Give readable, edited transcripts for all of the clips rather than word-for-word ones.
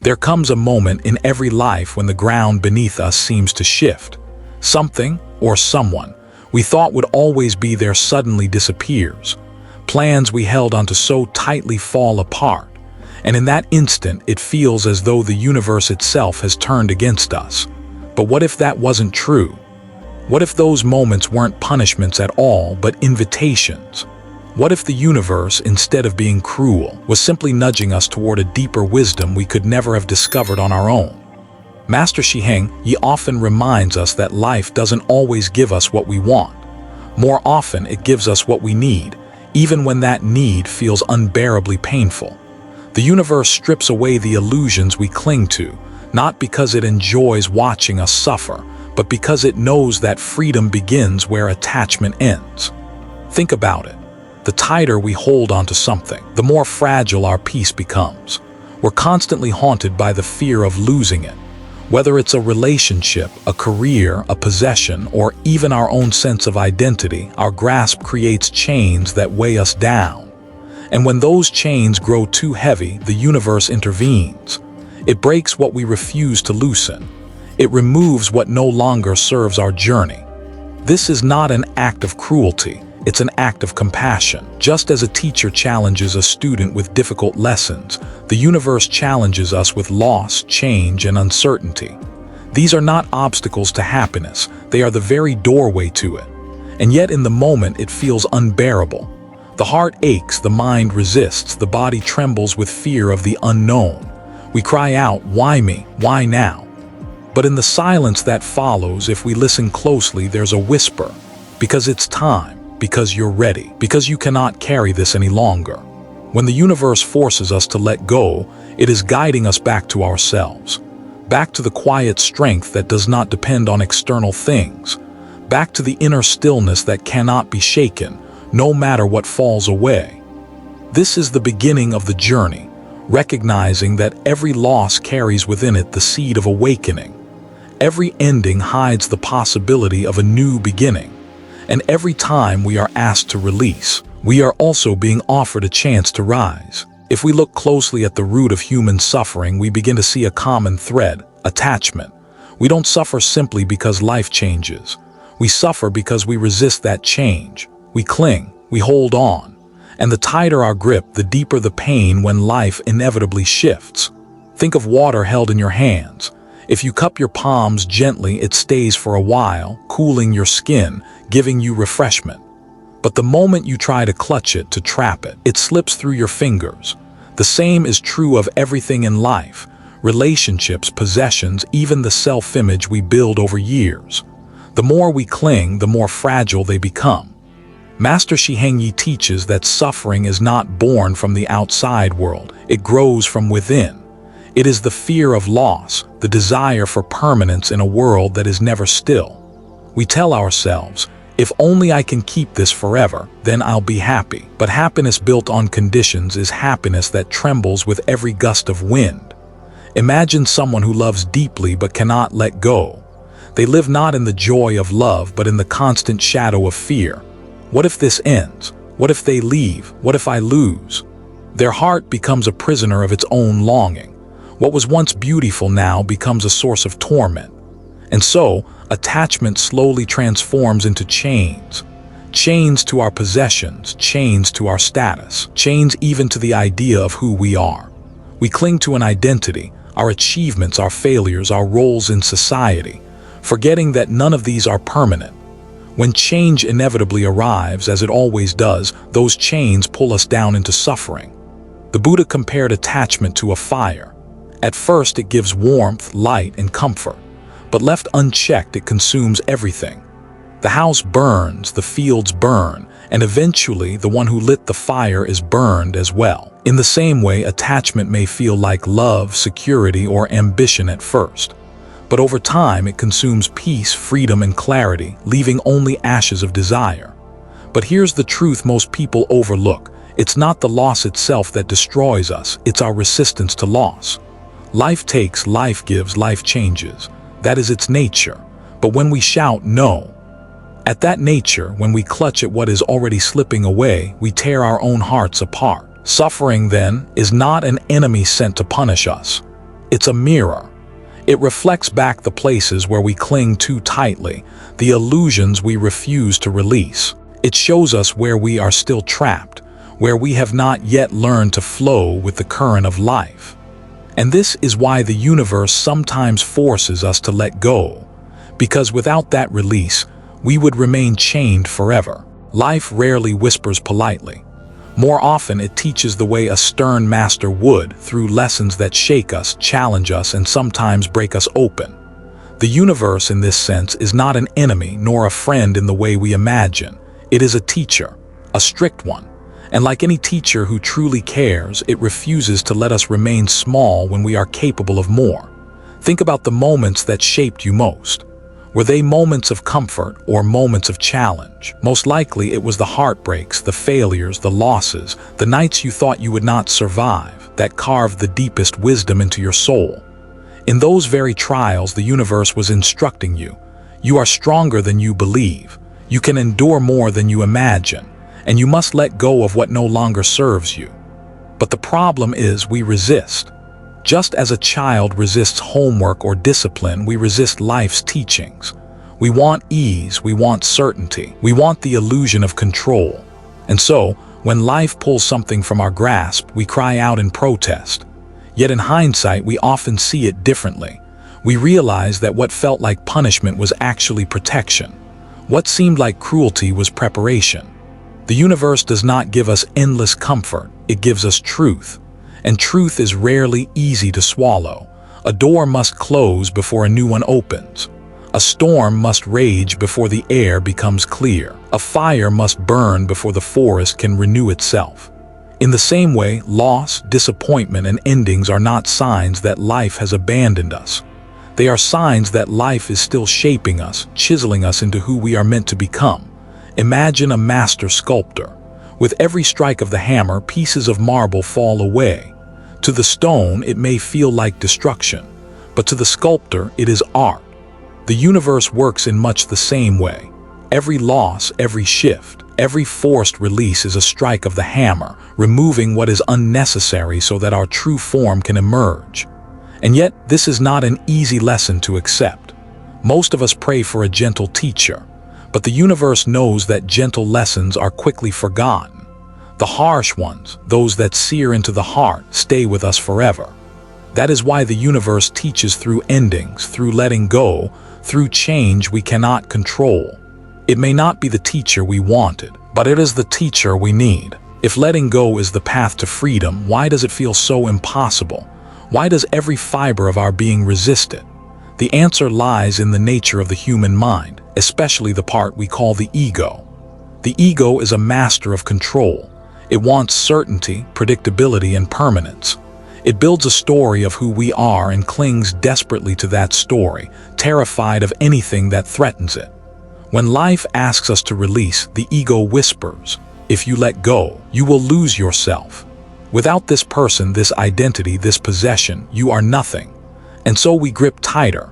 There comes a moment in every life when the ground beneath us seems to shift. Something, or someone, we thought would always be there suddenly disappears. Plans we held onto so tightly fall apart, and in that instant it feels as though the universe itself has turned against us. But what if that wasn't true? What if those moments weren't punishments at all, but invitations? What if the universe, instead of being cruel, was simply nudging us toward a deeper wisdom we could never have discovered on our own? Master Shiheng Yi often reminds us that life doesn't always give us what we want. More often, it gives us what we need, even when that need feels unbearably painful. The universe strips away the illusions we cling to, not because it enjoys watching us suffer, but because it knows that freedom begins where attachment ends. Think about it. The tighter we hold onto something, the more fragile our peace becomes. We're constantly haunted by the fear of losing it. Whether it's a relationship, a career, a possession, or even our own sense of identity, our grasp creates chains that weigh us down. And when those chains grow too heavy, the universe intervenes. It breaks what we refuse to loosen. It removes what no longer serves our journey. This is not an act of cruelty. It's an act of compassion. Just as a teacher challenges a student with difficult lessons, the universe challenges us with loss, change, and uncertainty. These are not obstacles to happiness. They are the very doorway to it. And yet in the moment it feels unbearable. The heart aches, the mind resists, the body trembles with fear of the unknown. We cry out, "Why me? Why now?" But in the silence that follows, if we listen closely, there's a whisper. Because it's time. Because you're ready, because you cannot carry this any longer. When the universe forces us to let go, it is guiding us back to ourselves, back to the quiet strength that does not depend on external things, back to the inner stillness that cannot be shaken, no matter what falls away. This is the beginning of the journey, recognizing that every loss carries within it the seed of awakening. Every ending hides the possibility of a new beginning. And every time we are asked to release, we are also being offered a chance to rise. If we look closely at the root of human suffering, we begin to see a common thread: attachment. We don't suffer simply because life changes. We suffer because we resist that change. We cling, we hold on. And the tighter our grip, the deeper the pain when life inevitably shifts. Think of water held in your hands. If you cup your palms gently, it stays for a while, cooling your skin, giving you refreshment. But the moment you try to clutch it, to trap it, it slips through your fingers. The same is true of everything in life: relationships, possessions, even the self-image we build over years. The more we cling, the more fragile they become. Master Shiheng Yi teaches that suffering is not born from the outside world, it grows from within. It is the fear of loss, the desire for permanence in a world that is never still. We tell ourselves, if only I can keep this forever, then I'll be happy. But happiness built on conditions is happiness that trembles with every gust of wind. Imagine someone who loves deeply but cannot let go. They live not in the joy of love, but in the constant shadow of fear. What if this ends? What if they leave? What if I lose? Their heart becomes a prisoner of its own longing. What was once beautiful now becomes a source of torment. And so, attachment slowly transforms into chains. Chains to our possessions, chains to our status, chains even to the idea of who we are. We cling to an identity, our achievements, our failures, our roles in society, forgetting that none of these are permanent. When change inevitably arrives, as it always does, those chains pull us down into suffering. The Buddha compared attachment to a fire. At first it gives warmth, light, and comfort, but left unchecked it consumes everything. The house burns, the fields burn, and eventually the one who lit the fire is burned as well. In the same way, attachment may feel like love, security, or ambition at first, but over time it consumes peace, freedom, and clarity, leaving only ashes of desire. But here's the truth most people overlook: it's not the loss itself that destroys us, it's our resistance to loss. Life takes, life gives, life changes. That is its nature. But when we shout no, at that nature, when we clutch at what is already slipping away, we tear our own hearts apart. Suffering, then, is not an enemy sent to punish us. It's a mirror. It reflects back the places where we cling too tightly, the illusions we refuse to release. It shows us where we are still trapped, where we have not yet learned to flow with the current of life. And this is why the universe sometimes forces us to let go, because without that release, we would remain chained forever. Life rarely whispers politely. More often, it teaches the way a stern master would, through lessons that shake us, challenge us, and sometimes break us open. The universe, in this sense, is not an enemy nor a friend in the way we imagine. It is a teacher, a strict one. And like any teacher who truly cares, it refuses to let us remain small when we are capable of more. Think about the moments that shaped you most. Were they moments of comfort or moments of challenge? Most likely it was the heartbreaks, the failures, the losses, the nights you thought you would not survive, that carved the deepest wisdom into your soul. In those very trials, the universe was instructing you. You are stronger than you believe. You can endure more than you imagine, and you must let go of what no longer serves you. But the problem is we resist. Just as a child resists homework or discipline, we resist life's teachings. We want ease, we want certainty, we want the illusion of control. And so, when life pulls something from our grasp, we cry out in protest. Yet in hindsight, we often see it differently. We realize that what felt like punishment was actually protection. What seemed like cruelty was preparation. The universe does not give us endless comfort, it gives us truth. And truth is rarely easy to swallow. A door must close before a new one opens. A storm must rage before the air becomes clear. A fire must burn before the forest can renew itself. In the same way, loss, disappointment, and endings are not signs that life has abandoned us. They are signs that life is still shaping us, chiseling us into who we are meant to become. Imagine a master sculptor. With every strike of the hammer, pieces of marble fall away. To the stone, it may feel like destruction, but to the sculptor, it is art. The universe works in much the same way. Every loss, every shift, every forced release is a strike of the hammer, removing what is unnecessary so that our true form can emerge. And yet, this is not an easy lesson to accept. Most of us pray for a gentle teacher, but the universe knows that gentle lessons are quickly forgotten. The harsh ones, those that sear into the heart, stay with us forever. That is why the universe teaches through endings, through letting go, through change we cannot control. It may not be the teacher we wanted, but it is the teacher we need. If letting go is the path to freedom, why does it feel so impossible? Why does every fiber of our being resist it? The answer lies in the nature of the human mind, especially the part we call the ego. The ego is a master of control. It wants certainty, predictability, and permanence. It builds a story of who we are and clings desperately to that story, terrified of anything that threatens it. When life asks us to release, the ego whispers, "If you let go, you will lose yourself. Without this person, this identity, this possession, you are nothing." And so we grip tighter.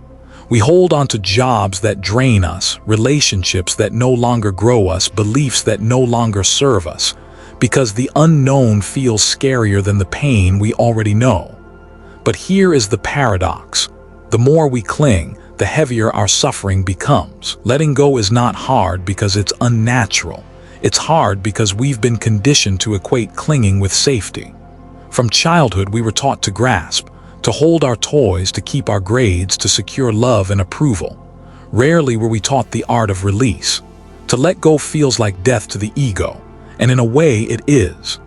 We hold on to jobs that drain us, relationships that no longer grow us, beliefs that no longer serve us, because the unknown feels scarier than the pain we already know. But here is the paradox. The more we cling, the heavier our suffering becomes. Letting go is not hard because it's unnatural. It's hard because we've been conditioned to equate clinging with safety. From childhood, we were taught to grasp, to hold our toys, to keep our grades, to secure love and approval. Rarely were we taught the art of release. To let go feels like death to the ego, and in a way it is.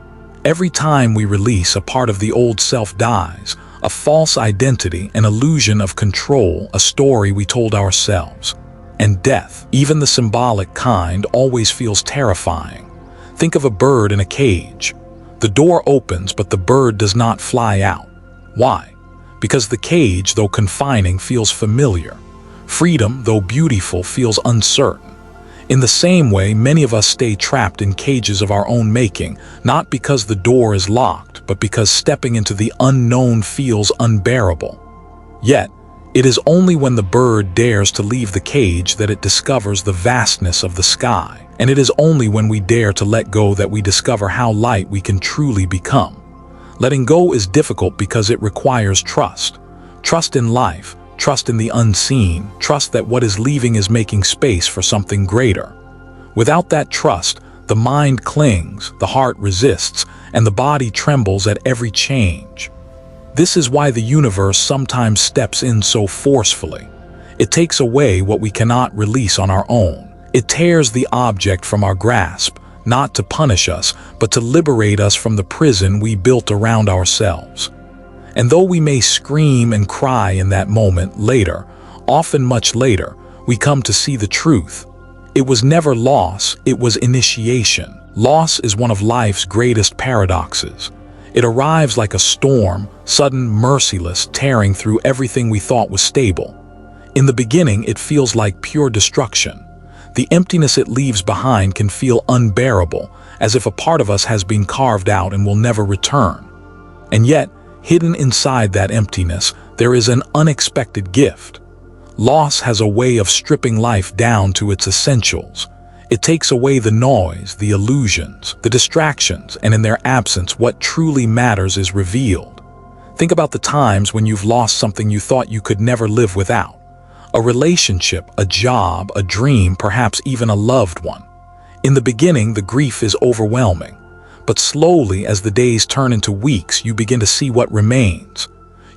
Every time we release, a part of the old self dies, a false identity, an illusion of control, a story we told ourselves. And death, even the symbolic kind, always feels terrifying. Think of a bird in a cage. The door opens, but the bird does not fly out. Why? Because the cage, though confining, feels familiar. Freedom, though beautiful, feels uncertain. In the same way, many of us stay trapped in cages of our own making, not because the door is locked, but because stepping into the unknown feels unbearable. Yet, it is only when the bird dares to leave the cage that it discovers the vastness of the sky. And it is only when we dare to let go that we discover how light we can truly become. Letting go is difficult because it requires trust. Trust in life, trust in the unseen, trust that what is leaving is making space for something greater. Without that trust, the mind clings, the heart resists, and the body trembles at every change. This is why the universe sometimes steps in so forcefully. It takes away what we cannot release on our own. It tears the object from our grasp, not to punish us, but to liberate us from the prison we built around ourselves. And though we may scream and cry in that moment, later, often much later, we come to see the truth. It was never loss, it was initiation. Loss is one of life's greatest paradoxes. It arrives like a storm, sudden, merciless, tearing through everything we thought was stable. In the beginning, it feels like pure destruction. The emptiness it leaves behind can feel unbearable, as if a part of us has been carved out and will never return. And yet, hidden inside that emptiness, there is an unexpected gift. Loss has a way of stripping life down to its essentials. It takes away the noise, the illusions, the distractions, and in their absence, what truly matters is revealed. Think about the times when you've lost something you thought you could never live without. A relationship, a job, a dream, perhaps even a loved one. In the beginning, the grief is overwhelming. But slowly, as the days turn into weeks, you begin to see what remains.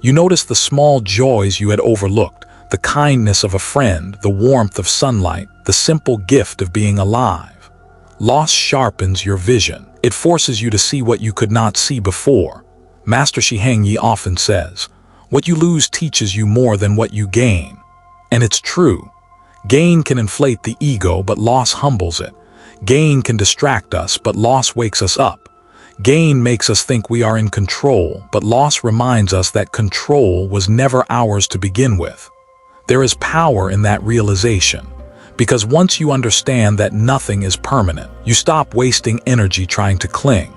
You notice the small joys you had overlooked, the kindness of a friend, the warmth of sunlight, the simple gift of being alive. Loss sharpens your vision. It forces you to see what you could not see before. Master Shiheng Yi often says, "What you lose teaches you more than what you gain." And it's true. Gain can inflate the ego, but loss humbles it. Gain can distract us, but loss wakes us up. Gain makes us think we are in control, but loss reminds us that control was never ours to begin with. There is power in that realization, because once you understand that nothing is permanent, you stop wasting energy trying to cling.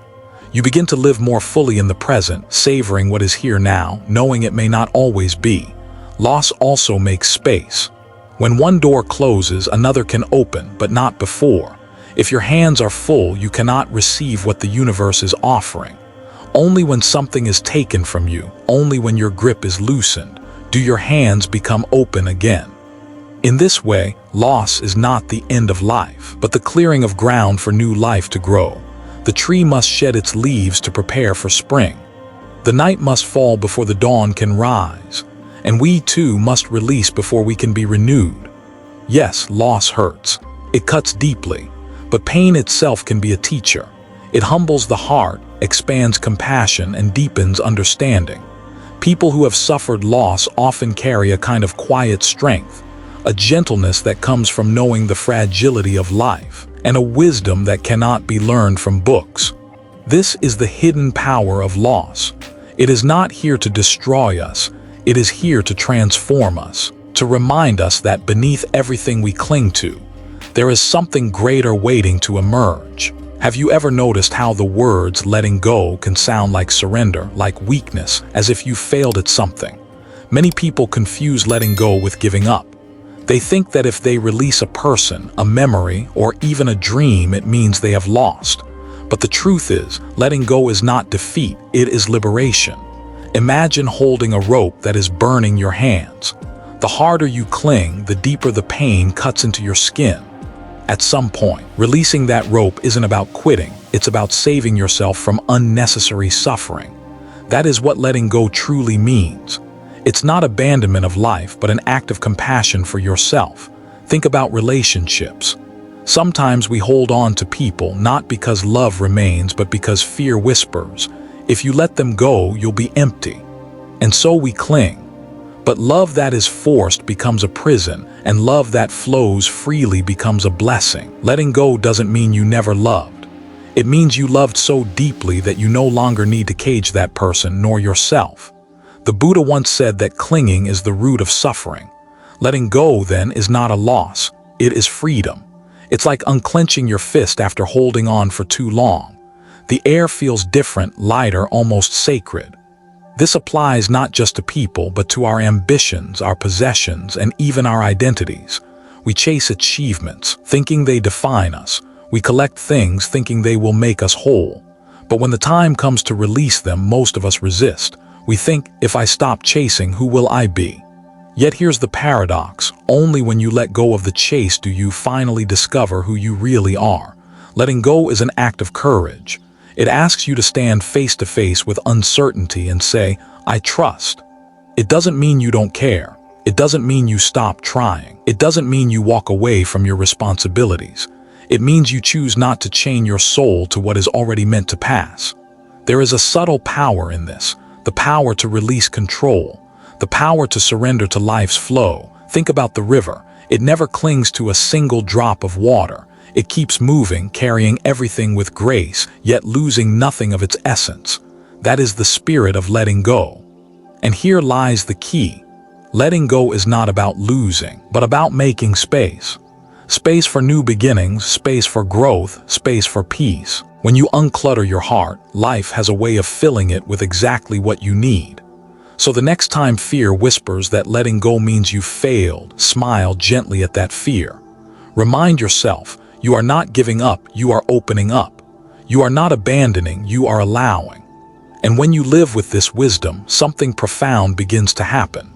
You begin to live more fully in the present, savoring what is here now, knowing it may not always be. Loss also makes space. When one door closes, another can open, but not before. If your hands are full, you cannot receive what the universe is offering. Only when something is taken from you, only when your grip is loosened, do your hands become open again. In this way, loss is not the end of life, but the clearing of ground for new life to grow. The tree must shed its leaves to prepare for spring. The night must fall before the dawn can rise. And we too must release before we can be renewed. Yes, loss hurts. It cuts deeply. But pain itself can be a teacher. It humbles the heart, expands compassion, and deepens understanding. People who have suffered loss often carry a kind of quiet strength, a gentleness that comes from knowing the fragility of life, and a wisdom that cannot be learned from books. This is the hidden power of loss. It is not here to destroy us. It is here to transform us, to remind us that beneath everything we cling to, there is something greater waiting to emerge. Have you ever noticed how the words letting go can sound like surrender, like weakness, as if you failed at something? Many people confuse letting go with giving up. They think that if they release a person, a memory, or even a dream, it means they have lost. But the truth is, letting go is not defeat, it is liberation. Imagine holding a rope that is burning your hands. The harder you cling, the deeper the pain cuts into your skin. At some point, releasing that rope isn't about quitting, it's about saving yourself from unnecessary suffering. That is what letting go truly means. It's not abandonment of life, but an act of compassion for yourself. Think about relationships. Sometimes we hold on to people not because love remains, but because fear whispers. If you let them go, you'll be empty. And so we cling. But love that is forced becomes a prison, and love that flows freely becomes a blessing. Letting go doesn't mean you never loved. It means you loved so deeply that you no longer need to cage that person nor yourself. The Buddha once said that clinging is the root of suffering. Letting go, then, is not a loss. It is freedom. It's like unclenching your fist after holding on for too long. The air feels different, lighter, almost sacred. This applies not just to people, but to our ambitions, our possessions, and even our identities. We chase achievements, thinking they define us. We collect things, thinking they will make us whole. But when the time comes to release them, most of us resist. We think, if I stop chasing, who will I be? Yet here's the paradox. Only when you let go of the chase do you finally discover who you really are. Letting go is an act of courage. It asks you to stand face to face with uncertainty and say, I trust. It doesn't mean you don't care. It doesn't mean you stop trying. It doesn't mean you walk away from your responsibilities. It means you choose not to chain your soul to what is already meant to pass. There is a subtle power in this, the power to release control, the power to surrender to life's flow. Think about the river. It never clings to a single drop of water. It keeps moving, carrying everything with grace, yet losing nothing of its essence. That is the spirit of letting go. And here lies the key. Letting go is not about losing, but about making space. Space for new beginnings, space for growth, space for peace. When you unclutter your heart, life has a way of filling it with exactly what you need. So the next time fear whispers that letting go means you failed, smile gently at that fear. Remind yourself, you are not giving up, you are opening up. You are not abandoning, you are allowing. And when you live with this wisdom, something profound begins to happen.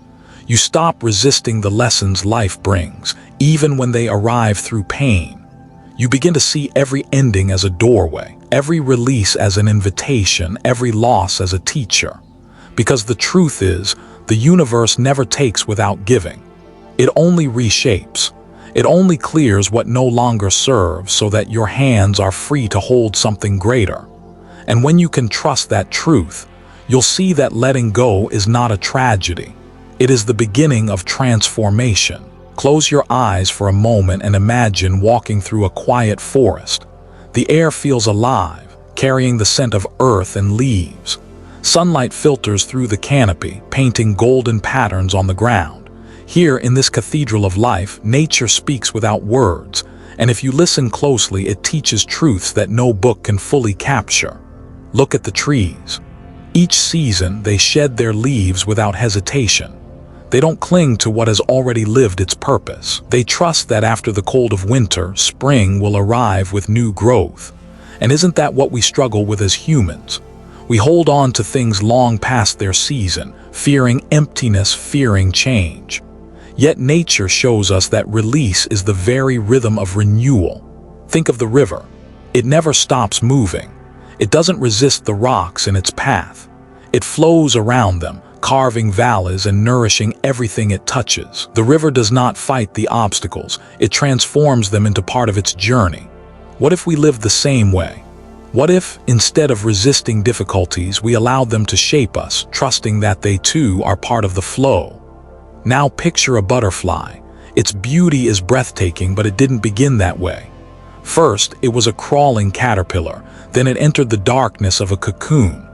You stop resisting the lessons life brings, even when they arrive through pain. You begin to see every ending as a doorway, every release as an invitation, every loss as a teacher. Because the truth is, the universe never takes without giving. It only reshapes. It only clears what no longer serves so that your hands are free to hold something greater. And when you can trust that truth, you'll see that letting go is not a tragedy. It is the beginning of transformation. Close your eyes for a moment and imagine walking through a quiet forest. The air feels alive, carrying the scent of earth and leaves. Sunlight filters through the canopy, painting golden patterns on the ground. Here, in this cathedral of life, nature speaks without words, and if you listen closely, it teaches truths that no book can fully capture. Look at the trees. Each season, they shed their leaves without hesitation. They don't cling to what has already lived its purpose. They trust that after the cold of winter, spring will arrive with new growth. And isn't that what we struggle with as humans? We hold on to things long past their season, fearing emptiness, fearing change. Yet nature shows us that release is the very rhythm of renewal. Think of the river. It never stops moving. It doesn't resist the rocks in its path. It flows around them, carving valleys and nourishing everything it touches. The river does not fight the obstacles. It transforms them into part of its journey. What if we lived the same way? What if, instead of resisting difficulties, we allowed them to shape us, trusting that they too are part of the flow? Now picture a butterfly. Its beauty is breathtaking, but it didn't begin that way. First, it was a crawling caterpillar. Then it entered the darkness of a cocoon.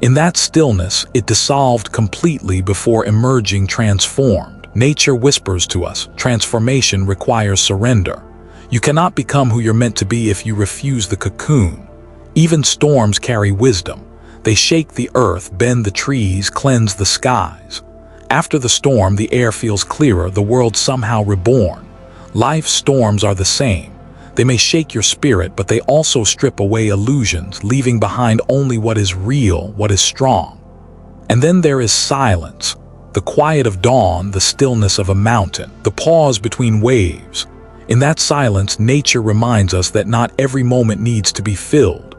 In that stillness, it dissolved completely before emerging transformed. Nature whispers to us, transformation requires surrender. You cannot become who you're meant to be if you refuse the cocoon. Even storms carry wisdom. They shake the earth, bend the trees, cleanse the skies. After the storm, the air feels clearer, the world somehow reborn. Life's storms are the same. They may shake your spirit, but they also strip away illusions, leaving behind only what is real, what is strong. And then there is silence, the quiet of dawn, the stillness of a mountain, the pause between waves. In that silence, nature reminds us that not every moment needs to be filled.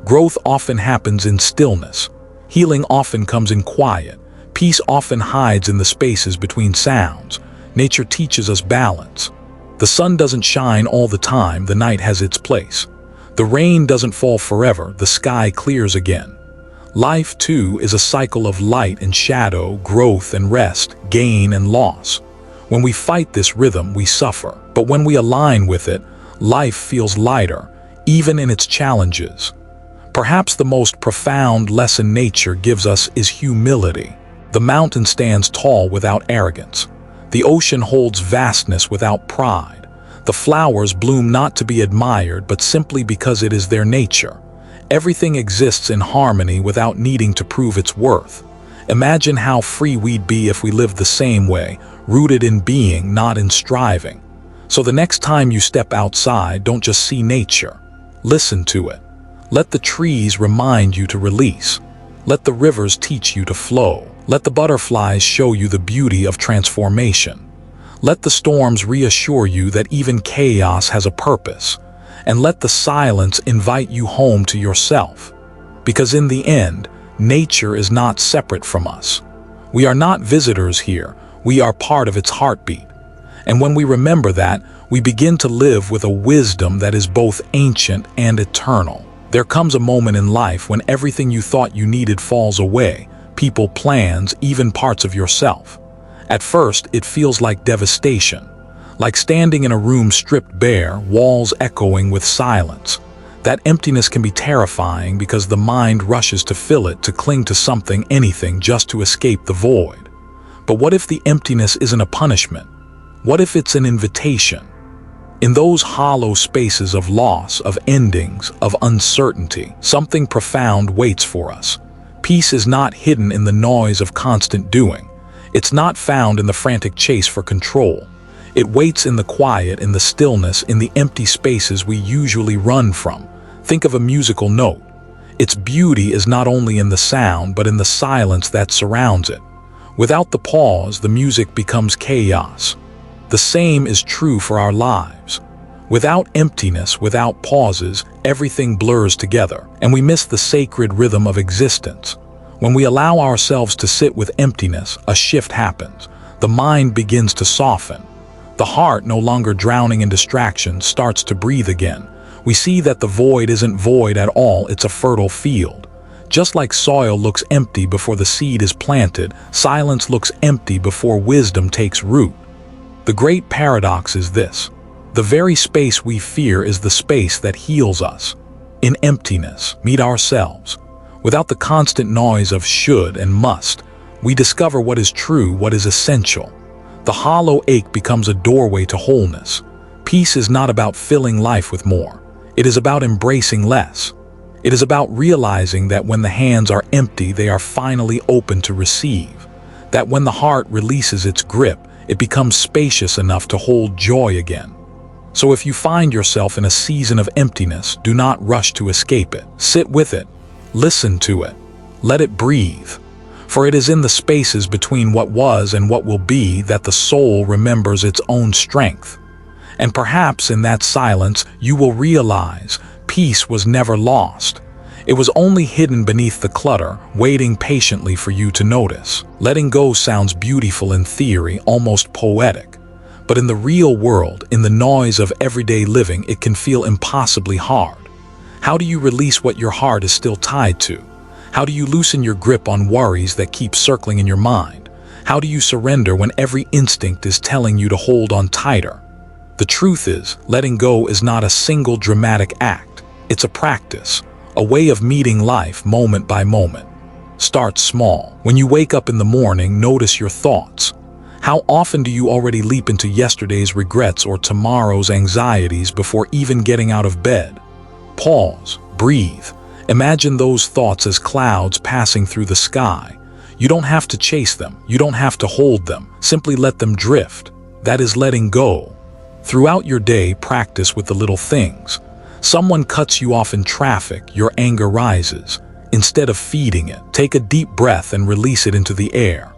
Growth often happens in stillness. Healing often comes in quiet. Peace often hides in the spaces between sounds. Nature teaches us balance. The sun doesn't shine all the time, the night has its place. The rain doesn't fall forever, the sky clears again. Life, too, is a cycle of light and shadow, growth and rest, gain and loss. When we fight this rhythm, we suffer. But when we align with it, life feels lighter, even in its challenges. Perhaps the most profound lesson nature gives us is humility. The mountain stands tall without arrogance. The ocean holds vastness without pride. The flowers bloom not to be admired, but simply because it is their nature. Everything exists in harmony without needing to prove its worth. Imagine how free we'd be if we lived the same way, rooted in being, not in striving. So the next time you step outside, don't just see nature. Listen to it. Let the trees remind you to release. Let the rivers teach you to flow. Let the butterflies show you the beauty of transformation. Let the storms reassure you that even chaos has a purpose. And let the silence invite you home to yourself. Because in the end, nature is not separate from us. We are not visitors here, we are part of its heartbeat. And when we remember that, we begin to live with a wisdom that is both ancient and eternal. There comes a moment in life when everything you thought you needed falls away, people, plans, even parts of yourself. At first, it feels like devastation, like standing in a room stripped bare, walls echoing with silence. That emptiness can be terrifying because the mind rushes to fill it, to cling to something, anything, just to escape the void. But what if the emptiness isn't a punishment? What if it's an invitation? In those hollow spaces of loss, of endings, of uncertainty, something profound waits for us. Peace is not hidden in the noise of constant doing. It's not found in the frantic chase for control. It waits in the quiet, in the stillness, in the empty spaces we usually run from. Think of a musical note. Its beauty is not only in the sound, but in the silence that surrounds it. Without the pause, the music becomes chaos. The same is true for our lives. Without emptiness, without pauses, everything blurs together, and we miss the sacred rhythm of existence. When we allow ourselves to sit with emptiness, a shift happens. The mind begins to soften. The heart, no longer drowning in distractions, starts to breathe again. We see that the void isn't void at all, it's a fertile field. Just like soil looks empty before the seed is planted, silence looks empty before wisdom takes root. The great paradox is this: the very space we fear is the space that heals us. In emptiness, meet ourselves. Without the constant noise of should and must, we discover what is true, what is essential. The hollow ache becomes a doorway to wholeness. Peace is not about filling life with more. It is about embracing less. It is about realizing that when the hands are empty, they are finally open to receive. That when the heart releases its grip, it becomes spacious enough to hold joy again. So if you find yourself in a season of emptiness, do not rush to escape it. Sit with it. Listen to it. Let it breathe. For it is in the spaces between what was and what will be that the soul remembers its own strength. And perhaps in that silence, you will realize peace was never lost. It was only hidden beneath the clutter, waiting patiently for you to notice. Letting go sounds beautiful in theory, almost poetic. But in the real world, in the noise of everyday living, it can feel impossibly hard. How do you release what your heart is still tied to? How do you loosen your grip on worries that keep circling in your mind? How do you surrender when every instinct is telling you to hold on tighter? The truth is, letting go is not a single dramatic act. It's a practice. A way of meeting life moment by moment. Start small. When you wake up in the morning, notice your thoughts. How often do you already leap into yesterday's regrets or tomorrow's anxieties before even getting out of bed? Pause. Breathe. Imagine those thoughts as clouds passing through the sky. You don't have to chase them. You don't have to hold them. Simply let them drift. That is letting go. Throughout your day, practice with the little things. Someone cuts you off in traffic, your anger rises. Instead of feeding it, take a deep breath and release it into the air.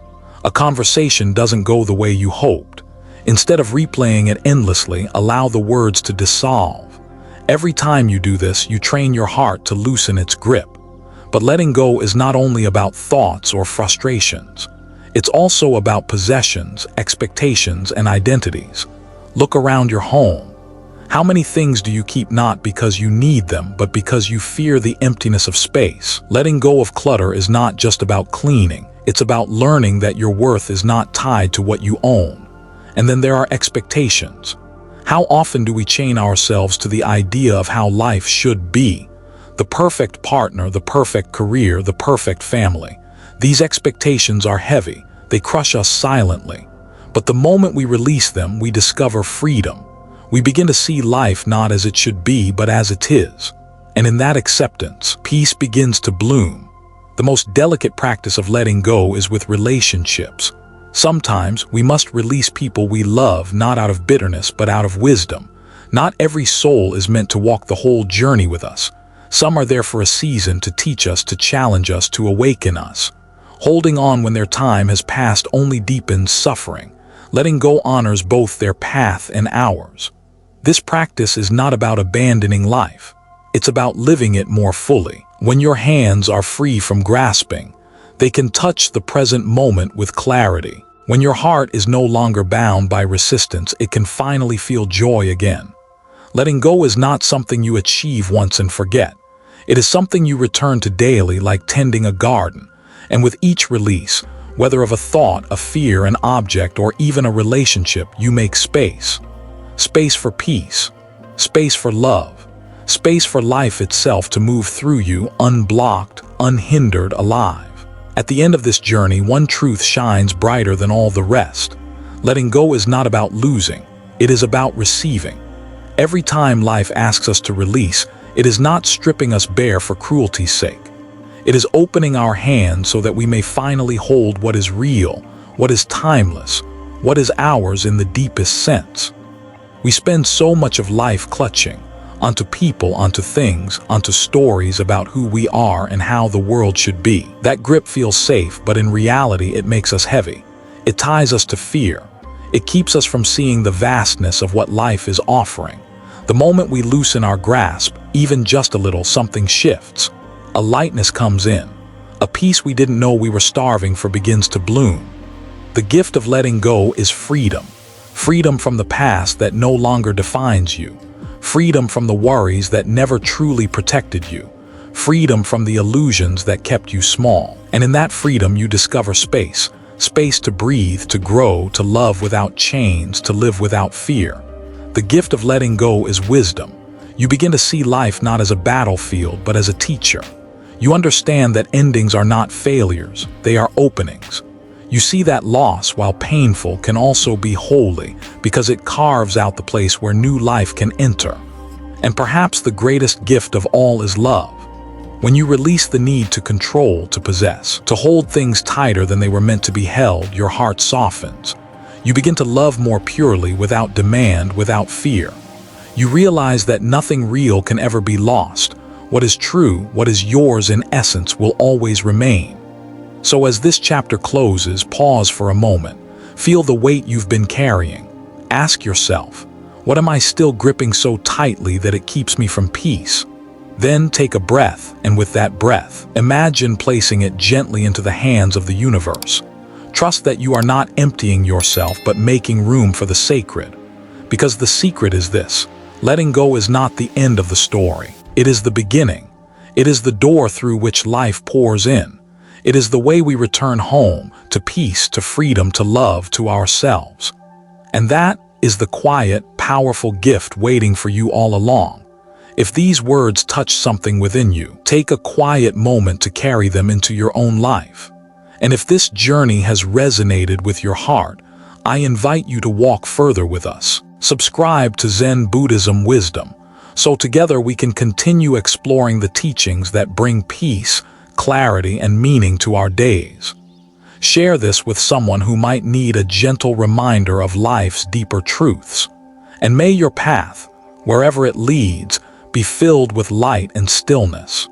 A conversation doesn't go the way you hoped. Instead of replaying it endlessly, allow the words to dissolve. Every time you do this, you train your heart to loosen its grip. But letting go is not only about thoughts or frustrations. It's also about possessions, expectations, and identities. Look around your home. How many things do you keep not because you need them, but because you fear the emptiness of space? Letting go of clutter is not just about cleaning. It's about learning that your worth is not tied to what you own. And then there are expectations. How often do we chain ourselves to the idea of how life should be? The perfect partner, the perfect career, the perfect family. These expectations are heavy. They crush us silently. But the moment we release them, we discover freedom. We begin to see life not as it should be, but as it is. And in that acceptance, peace begins to bloom. The most delicate practice of letting go is with relationships. Sometimes we must release people we love not out of bitterness, but out of wisdom. Not every soul is meant to walk the whole journey with us. Some are there for a season to teach us, to challenge us, to awaken us. Holding on when their time has passed only deepens suffering. Letting go honors both their path and ours. This practice is not about abandoning life. It's about living it more fully. When your hands are free from grasping, they can touch the present moment with clarity. When your heart is no longer bound by resistance, it can finally feel joy again. Letting go is not something you achieve once and forget. It is something you return to daily, like tending a garden. And with each release, whether of a thought, a fear, an object, or even a relationship, you make space. Space for peace. Space for love. Space for life itself to move through you, unblocked, unhindered, alive. At the end of this journey, one truth shines brighter than all the rest. Letting go is not about losing. It is about receiving. Every time life asks us to release, it is not stripping us bare for cruelty's sake. It is opening our hands so that we may finally hold what is real, what is timeless, what is ours in the deepest sense. We spend so much of life clutching onto people, onto things, onto stories about who we are and how the world should be. That grip feels safe, but in reality it makes us heavy. It ties us to fear. It keeps us from seeing the vastness of what life is offering. The moment we loosen our grasp, even just a little, something shifts. A lightness comes in. A peace we didn't know we were starving for begins to bloom. The gift of letting go is freedom. Freedom from the past that no longer defines you. Freedom from the worries that never truly protected you. Freedom from the illusions that kept you small. And in that freedom you discover space. Space to breathe, to grow, to love without chains, to live without fear. The gift of letting go is wisdom. You begin to see life not as a battlefield, but as a teacher. You understand that endings are not failures, they are openings. You see that loss, while painful, can also be holy because it carves out the place where new life can enter. And perhaps the greatest gift of all is love. When you release the need to control, to possess, to hold things tighter than they were meant to be held, your heart softens. You begin to love more purely, without demand, without fear. You realize that nothing real can ever be lost. What is true, what is yours in essence, will always remain. So as this chapter closes, pause for a moment. Feel the weight you've been carrying. Ask yourself, what am I still gripping so tightly that it keeps me from peace? Then take a breath, and with that breath, imagine placing it gently into the hands of the universe. Trust that you are not emptying yourself, but making room for the sacred. Because the secret is this: letting go is not the end of the story. It is the beginning. It is the door through which life pours in. It is the way we return home, to peace, to freedom, to love, to ourselves. And that is the quiet, powerful gift waiting for you all along. If these words touch something within you, take a quiet moment to carry them into your own life. And if this journey has resonated with your heart, I invite you to walk further with us. Subscribe to Zen Buddhism Wisdom, so together we can continue exploring the teachings that bring peace, clarity, and meaning to our days. Share this with someone who might need a gentle reminder of life's deeper truths. And may your path, wherever it leads, be filled with light and stillness.